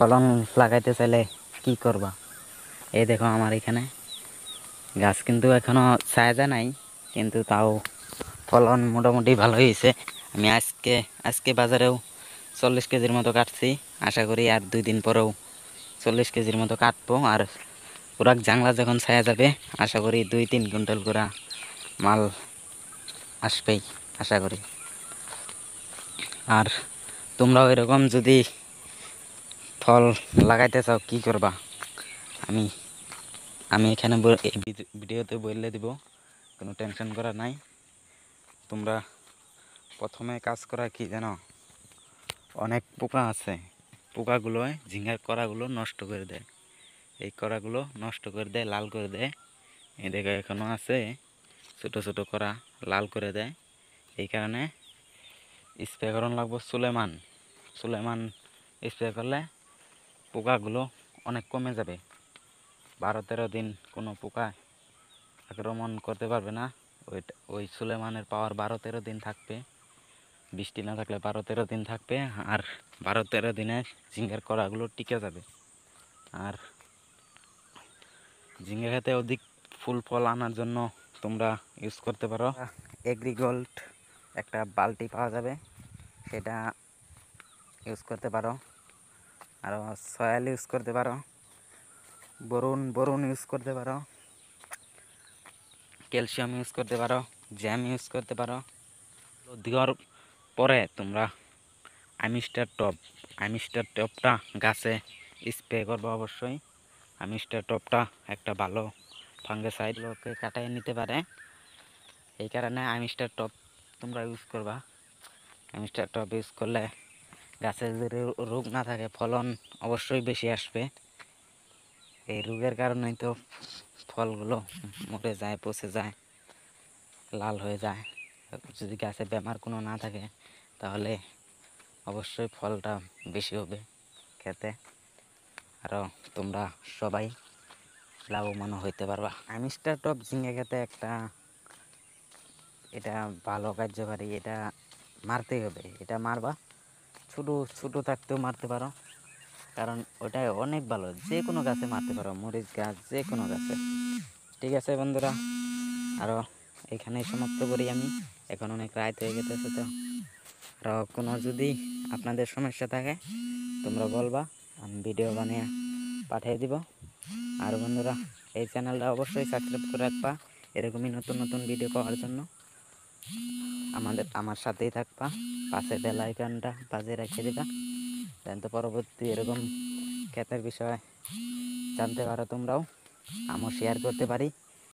ফলন লাগাইতে চাইলে কি করবা? এই দেখো আমার এখানে গাছ কিন্তু এখনো সাইজা নাই, কিন্তু তাও ফলন মোটামুটি ভালো হয়েছে। আমি আজকে বাজারেও 40 কেজির মতো কাটছি। আশা করি আর 2 দিন পরেও 40 কেজির মতো কাটবো। আর পুরা জাংলা যখন ছায়া যাবে, আশা করি 2-3 কুইন্টাল করে মাল আসবেই আশা করি। আর তোমরাও এরকম যদি ফল লাগাইতে চাও কি করবা, আমি আমি এখানে এই ভিডিওতে বলে দিব, কোনো টেনশন করা নাই। তোমরা প্রথমে কাজ করা কি জানো, অনেক পোকা আছে, পোকাগুলো ঝিঙ্গার কড়াগুলো নষ্ট করে দেয়। এই কড়াগুলো নষ্ট করে দেয়, লাল করে দেয়। এই দেখো এখনও আছে, ছোট ছোট কড়া লাল করে দেয়। এই কারণে স্প্রে করানো লাগবো সুলেমান। সুলেমান স্প্রে করলে পোকাগুলো অনেক কমে যাবে। 12-13 দিন কোনো পোকা আক্রমণ করতে পারবে না। ওই সুলেমানের পাওয়ার 12-13 দিন থাকবে। বৃষ্টি না থাকলে 12-13 দিন থাকবে। আর 12-13 দিনে ঝিঙ্গার কড়াগুলো টিকে যাবে। আর ঝিঙ্গা খেতে অধিক ফুল ফল আনার জন্য তোমরা ইউজ করতে পারো এগ্রিগোল্ড, একটা বালতি পাওয়া যাবে, সেটা ইউজ করতে পারো। আরও সয়েল ইউজ করতে পারো, বোরন ইউজ করতে পারো, ক্যালসিয়াম ইউজ করতে পারো, জ্যাম ইউজ করতে পারো। দেওয়ার পরে তোমরা আমিস্টার টপটা গাছে স্প্রে করবো অবশ্যই। আমিস্টার টপটা একটা ভালো ফাঙ্গিসাইড, লোকে কাটাই নিতে পারে। এই কারণে আমিস্টার টপ তোমরা ইউজ করবা। আমিস্টার টপ ইউজ করলে গাছের যদি রোগ না থাকে, ফলন অবশ্যই বেশি আসবে। এই রোগের কারণেই তো ফলগুলো মরে যায়, পচে যায়, লাল হয়ে যায়। যদি গাছে বেমার কোনো না থাকে, তাহলে অবশ্যই ফলটা বেশি হবে খেতে। আরও তোমরা সবাই লাভবান হইতে পারবা। আমিস্টার টপ ঝিঙ্গা খেতে এটা ভালো কার্যকারী। এটা মারতেই হবে, এটা মারবা। ছোটো থাকতেও মারতে পারো, কারণ ওটা অনেক ভালো। যে কোনো গাছে মারতে পারো, মরিচ গাছ, যে কোনো গাছে। ঠিক আছে বন্ধুরা, আরও এখানেই সমাপ্ত করি আমি। এখন অনেক রাত হয়ে গেছে তো। আরও কোনো যদি আপনাদের সমস্যা থাকে তোমরা বলবা, আমি ভিডিও বানিয়ে পাঠিয়ে দিব। আর বন্ধুরা, এই চ্যানেলটা অবশ্যই সাবস্ক্রাইব করে রাখবা, এরকমই নতুন নতুন ভিডিও পাওয়ার জন্য। আমার সাথেই থাকবা, পাশে বেল আইকনটা বাজিয়ে রেখে দিবা, তো পরবর্তী এরকম ক্ষেতের বিষয়ে জানতে পারো তোমরাও, আমিও শেয়ার করতে পারি।